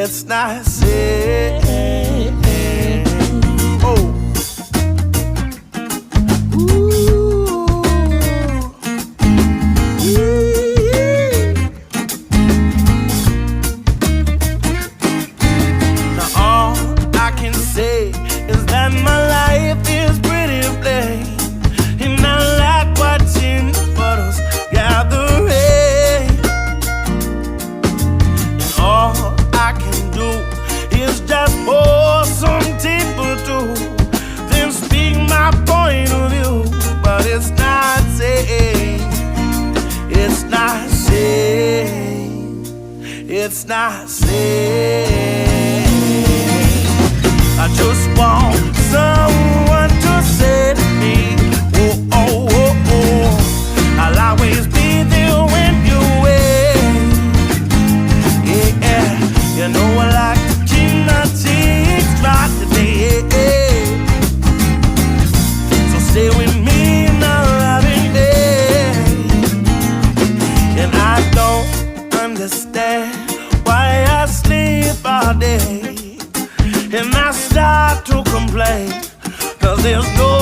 it's not safe. Oh. Now all I can say is that my life is pretty plain, and I like watching the photos gathering. And all I can do is just pour some people through, then speak my point of view. But it's not safe. It's not safe. It's not safe. I just want someone to say to me, oh, oh, oh, oh, I'll always be there when you're away. Yeah, you know I like to keep my things right today. So stay with me in the loving day. And I don't understand why I sleep all day, and I start to complain, 'cause there's no